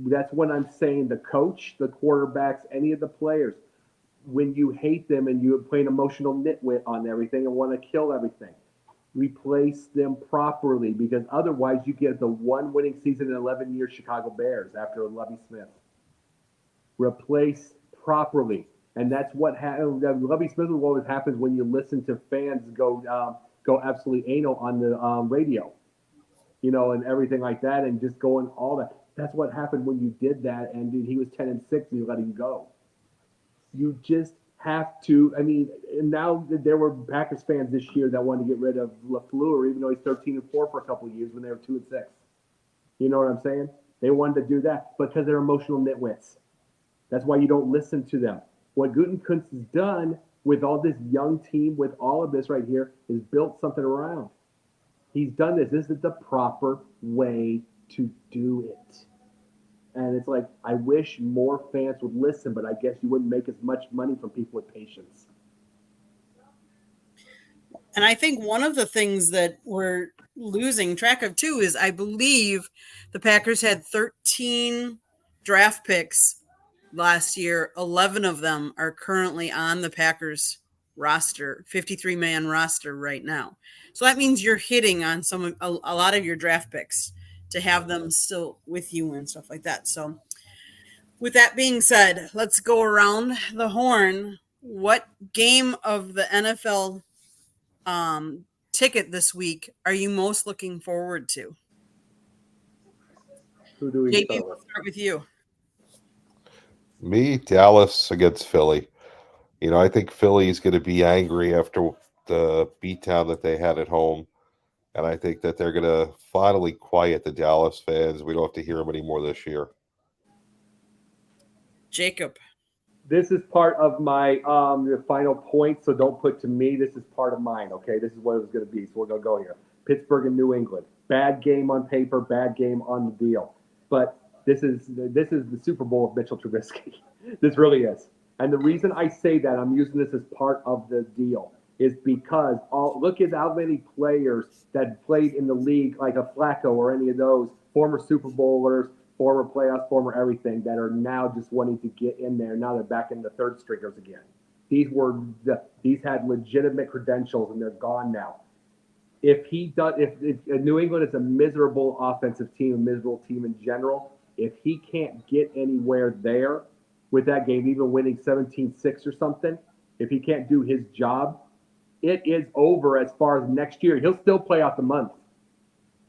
That's when I'm saying the coach, the quarterbacks, any of the players. When you hate them and you play an emotional nitwit on everything and want to kill everything, replace them properly because otherwise you get the one winning season in 11 years Chicago Bears after Lovie Smith. Replace properly. And that's what happens. Lovie Smith is what happens when you listen to fans go absolutely anal on the radio, and everything like that, and just going all that. That's what happened when you did that, and he was 10-6, and you let him go. You just have to. I mean, and now there were Packers fans this year that wanted to get rid of LaFleur, even though he's 13-4 for a couple of years when they were 2-6. You know what I'm saying? They wanted to do that because they're emotional nitwits. That's why you don't listen to them. What Gutekunst has done with all this young team, with all of this right here, is built something around. He's done this. This is the proper way to do it. And it's like, I wish more fans would listen, but I guess you wouldn't make as much money from people with patience. And I think one of the things that we're losing track of, too, is I believe the Packers had 13 draft picks last year. 11 of them are currently on the Packers roster, 53-man roster right now. So that means you're hitting on a lot of your draft picks to have them still with you and stuff like that. So with that being said, let's go around the horn. What game of the NFL ticket this week are you most looking forward to? Who do we JB, start we'll with? start with you. Me, Dallas against Philly. I think Philly's going to be angry after the beatdown that they had at home. And I think that they're going to finally quiet the Dallas fans. We don't have to hear them anymore this year. Jacob. This is part of my the final point, so don't put to me. This is part of mine, okay? This is what it was going to be, so we're going to go here. Pittsburgh and New England. Bad game on paper, bad game on the deal. But this is the Super Bowl of Mitchell Trubisky. This really is. And the reason I say that, I'm using this as part of the deal, is because look at how many players that played in the league, like a Flacco or any of those former Super Bowlers, former playoffs, former everything, that are now just wanting to get in there. Now they're back in the third stringers again. These had legitimate credentials, and they're gone now. If New England is a miserable offensive team, a miserable team in general, if he can't get anywhere there with that game, even winning 17-6 or something, if he can't do his job, it is over as far as next year. He'll still play out the month.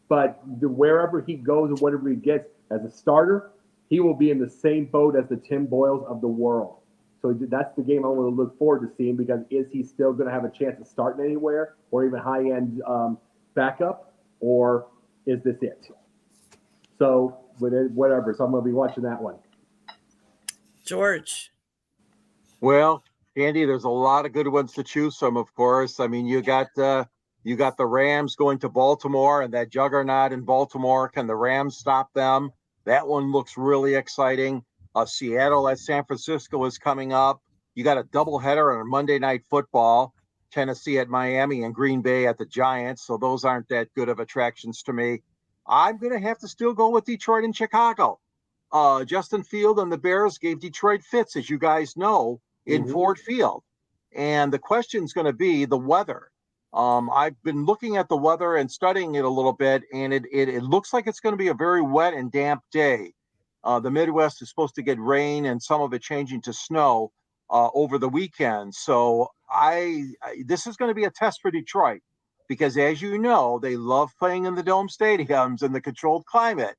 But wherever he goes and whatever he gets as a starter, he will be in the same boat as the Tim Boyles of the world. So that's the game I want to look forward to seeing, because is he still going to have a chance of starting anywhere or even high-end backup, or is this it? So whatever. So I'm going to be watching that one. George. Well, Andy, there's a lot of good ones to choose from, of course. I mean, you got the Rams going to Baltimore, and that juggernaut in Baltimore. Can the Rams stop them? That one looks really exciting. Seattle at San Francisco is coming up. You got a doubleheader on Monday Night Football. Tennessee at Miami and Green Bay at the Giants. So those aren't that good of attractions to me. I'm going to have to still go with Detroit and Chicago. Justin Field and the Bears gave Detroit fits, as you guys know, in Ford Field. And the question's going to be the weather. I've been looking at the weather and studying it a little bit, and it looks like it's going to be a very wet and damp day. The Midwest is supposed to get rain and some of it changing to snow over the weekend. So this is going to be a test for Detroit, because, as you know, they love playing in the dome stadiums and the controlled climate,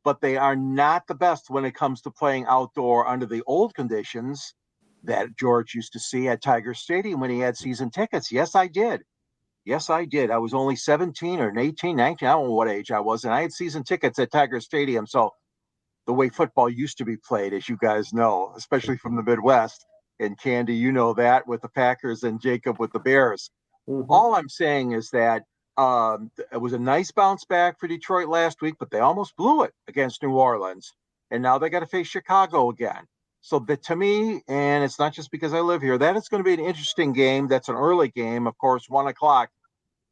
but they are not the best when it comes to playing outdoor under the old conditions that George used to see at Tiger Stadium when he had season tickets. Yes, I did. I was only 17 or 18, 19. I don't know what age I was, and I had season tickets at Tiger Stadium. So the way football used to be played, as you guys know, especially from the Midwest, and Candy, you know that, with the Packers, and Jacob with the Bears. All I'm saying is that it was a nice bounce back for Detroit last week, but they almost blew it against New Orleans. And now they got to face Chicago again. So to me, and it's not just because I live here, that is going to be an interesting game. That's an early game, of course, 1 o'clock.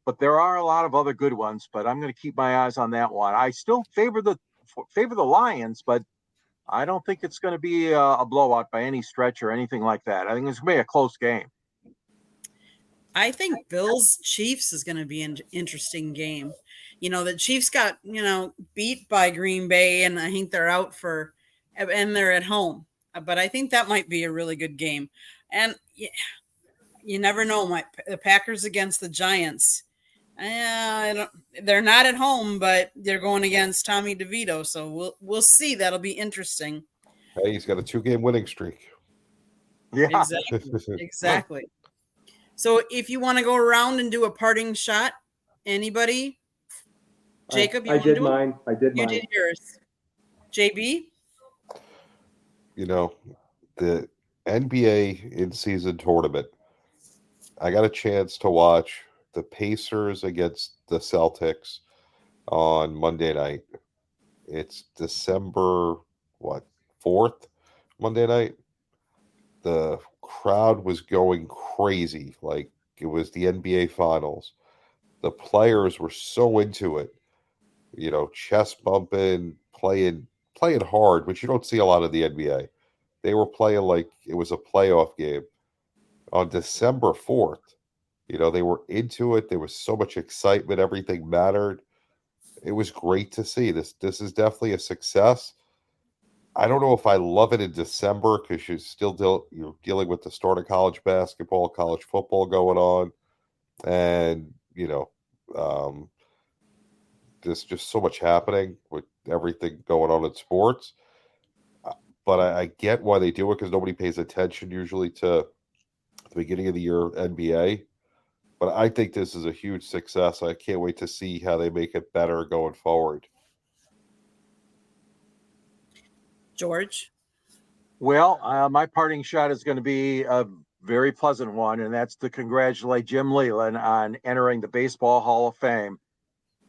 But there are a lot of other good ones, but I'm going to keep my eyes on that one. I still favor the Lions, but I don't think it's going to be a blowout by any stretch or anything like that. I think it's going to be a close game. I think Bills Chiefs is going to be an interesting game. You know, the Chiefs got, beat by Green Bay, and I think they're out and they're at home. But I think that might be a really good game. And you never know. The Packers against the Giants. They're not at home, but they're going against Tommy DeVito. So we'll see. That'll be interesting. Hey, he's got a 2-game winning streak. Yeah, Exactly. So if you want to go around and do a parting shot, anybody? Jacob, I did mine. You did yours. JB? The NBA in-season tournament, I got a chance to watch the Pacers against the Celtics on Monday night. It's December, 4th, Monday night. The crowd was going crazy. Like, it was the NBA Finals. The players were so into it. Chest bumping, playing hard, which you don't see a lot of the NBA. They were playing like it was a playoff game. On December 4th, they were into it. There was so much excitement. Everything mattered. It was great to see. This is definitely a success. I don't know if I love it in December, because you're dealing with the start of college basketball, college football going on, and there's just so much happening with everything going on in sports. But I get why they do it, because nobody pays attention usually to the beginning of the year NBA. But I think this is a huge success. I can't wait to see how they make it better going forward. George? Well, my parting shot is going to be a very pleasant one, and that's to congratulate Jim Leyland on entering the Baseball Hall of Fame.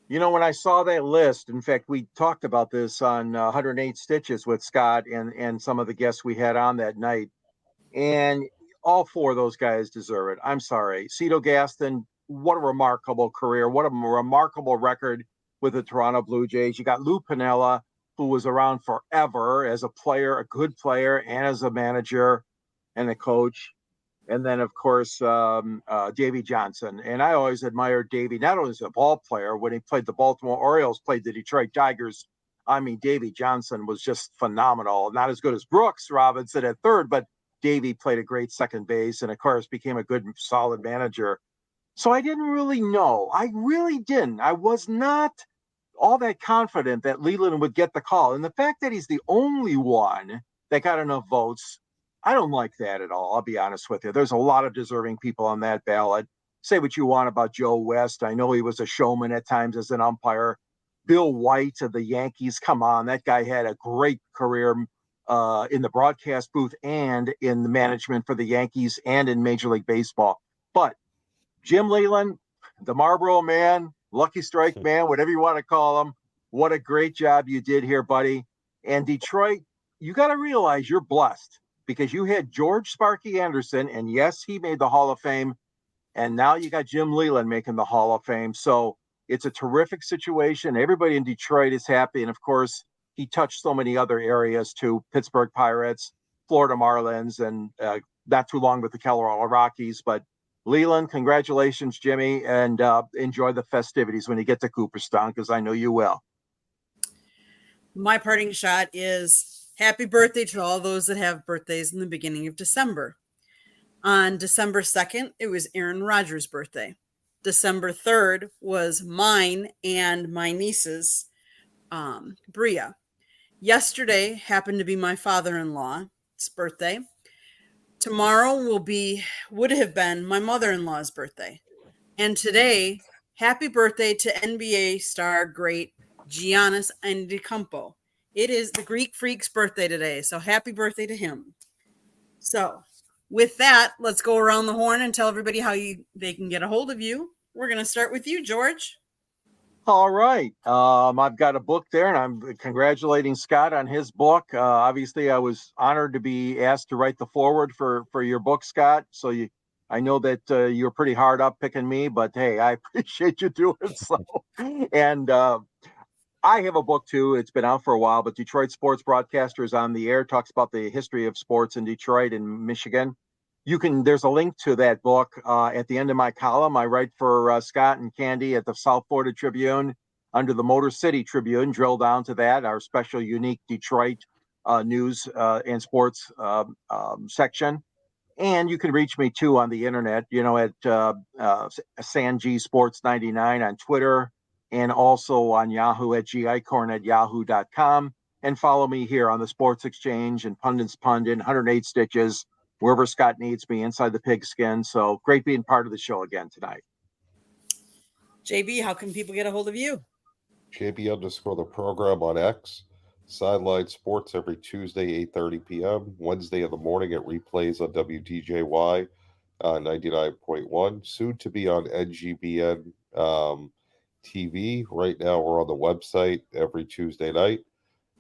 You know, when I saw that list, in fact, we talked about this on 108 Stitches with Scott and some of the guests we had on that night. And all four of those guys deserve it. I'm sorry. Cito Gaston, what a remarkable career. What a remarkable record with the Toronto Blue Jays. You got Lou Piniella, who was around forever as a player, a good player, and as a manager and a coach. And then, of course, Davey Johnson. And I always admired Davey, not only as a ball player, when he played the Baltimore Orioles, played the Detroit Tigers. I mean, Davey Johnson was just phenomenal. Not as good as Brooks Robinson at third, but Davey played a great second base and, of course, became a good, solid manager. So I didn't really know. I really didn't. I was not all that confident that Leland would get the call. And the fact that he's the only one that got enough votes, I don't like that at all. I'll be honest with you. There's a lot of deserving people on that ballot. Say what you want about Joe West. I know he was a showman at times as an umpire. Bill White of the Yankees. Come on. That guy had a great career in the broadcast booth and in the management for the Yankees and in Major League Baseball. But Jim Leland, the Marlboro Man, Lucky Strike Man, whatever you want to call him, what a great job you did here, buddy. And Detroit, you got to realize you're blessed because you had George Sparky Anderson, and yes, he made the Hall of Fame. And now you got Jim Leland making the Hall of Fame. So it's a terrific situation. Everybody in Detroit is happy. And of course, he touched so many other areas too. Pittsburgh Pirates, Florida Marlins, and not too long with the Colorado Rockies. But Leland, congratulations, Jimmy, and enjoy the festivities when you get to Cooperstown, because I know you will. My parting shot is happy birthday to all those that have birthdays in the beginning of December. On December 2nd, it was Aaron Rodgers' birthday. December 3rd was mine and my niece's, Bria. Yesterday happened to be my father-in-law's birthday. Tomorrow would have been my mother-in-law's birthday. And today, happy birthday to NBA star great Giannis Antetokounmpo. It is the Greek Freak's birthday today, so happy birthday to him. So, with that, let's go around the horn and tell everybody how they can get a hold of you. We're going to start with you, George. All right. I've got a book there, and I'm congratulating Scott on his book. Obviously, I was honored to be asked to write the foreword for your book, Scott. So I know that you're pretty hard up picking me, but hey, I appreciate you doing so. And I have a book too. It's been out for a while, but Detroit Sports Broadcasters on the Air talks about the history of sports in Detroit and Michigan. There's a link to that book at the end of my column. I write for Scott and Candy at the South Florida Tribune under the Motor City Tribune. Drill down to that, our special, unique Detroit news and sports section. And you can reach me too on the internet, at Sanji Sports 99 on Twitter, and also on Yahoo at gicorn@yahoo.com. And follow me here on the Sports Exchange and Pundits Pundit, 108 Stitches, wherever Scott needs me, inside the pigskin. So great being part of the show again tonight. JB, how can people get a hold of you? JB_ the program on X. Sideline Sports every Tuesday, 8:30 p.m. Wednesday in the morning at replays on WDJY 99.1. Soon to be on NGBN TV. Right now we're on the website every Tuesday night.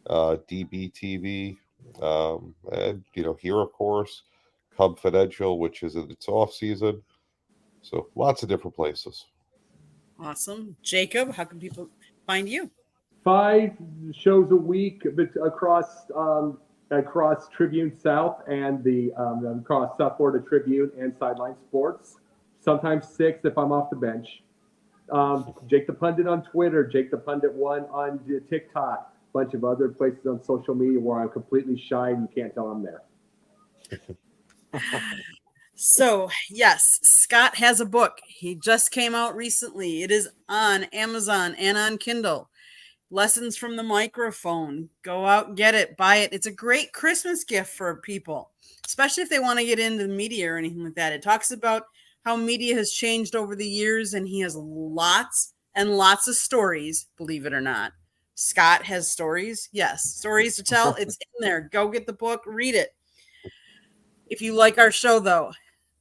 DBTV. And, here, of course, Confidential, which is in its off season. So lots of different places. Awesome. Jacob, how can people find you? 5 shows a week across Tribune South and across South Florida Tribune and Sideline Sports. Sometimes 6 if I'm off the bench. Jake the Pundit on Twitter, Jake the Pundit 1 on TikTok, a bunch of other places on social media where I'm completely shy and you can't tell I'm there. So, yes, Scott has a book. He just came out recently. It is on Amazon and on Kindle. Lessons from the Microphone. Go out, get it, buy it. It's a great Christmas gift for people, especially if they want to get into the media or anything like that. It talks about how media has changed over the years, and he has lots and lots of stories, believe it or not. Scott has stories. Yes, stories to tell. It's in there. Go get the book, read it. If you like our show, though,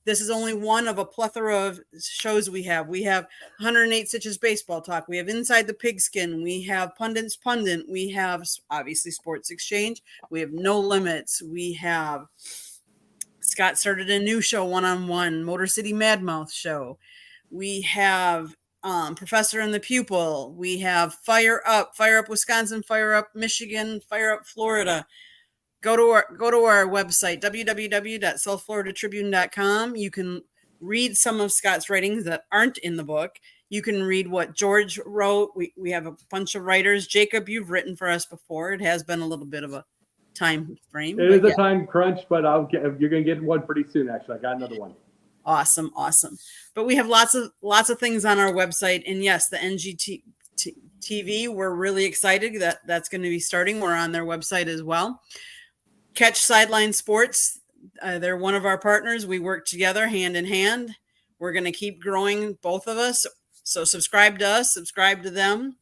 This is only one of a plethora of shows we have. We have 108 Stitches Baseball Talk. We have Inside the Pigskin. We have Pundit's Pundit. We have, obviously, Sports Exchange. We have No Limits. We have, Scott started a new show, One-on-One, Motor City Madmouth show. We have Professor and the Pupil. We have Fire Up Wisconsin, Fire Up Michigan, Fire Up Florida. Go to our website, www.southfloridatribune.com. You can read some of Scott's writings that aren't in the book. You can read what George wrote. We have a bunch of writers. Jacob, you've written for us before. It has been a little bit of a time frame. It is a time crunch, but you're going to get one pretty soon, actually. I got another one. Awesome. But we have lots of things on our website. And yes, the NGTV, we're really excited that that's going to be starting. We're on their website as well. Catch Sideline Sports. They're one of our partners. We work together hand in hand. We're going to keep growing, both of us. So subscribe to us, subscribe to them,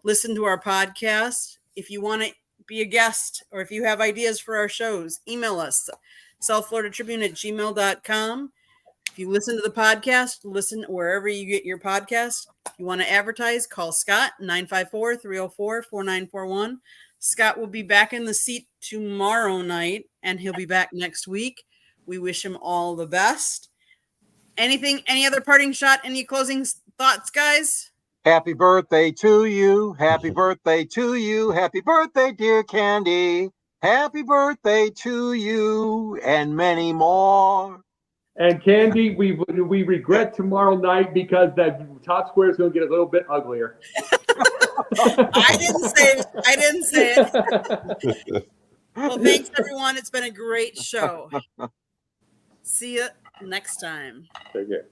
listen to our podcast. If you want to be a guest or if you have ideas for our shows, email us, southfloridatribune@gmail.com. If you listen to the podcast, listen wherever you get your podcast. If you want to advertise, call Scott, 954-304-4941. Scott will be back in the seat tomorrow night, and he'll be back next week. We wish him all the best. Any other parting shot? Any closing thoughts, guys? Happy birthday to you. Happy birthday to you. Happy birthday, dear Candy. Happy birthday to you and many more. And Candy, we regret tomorrow night because that top square is going to get a little bit uglier. I didn't say it. Well, thanks, everyone. It's been a great show. See you next time. Take care.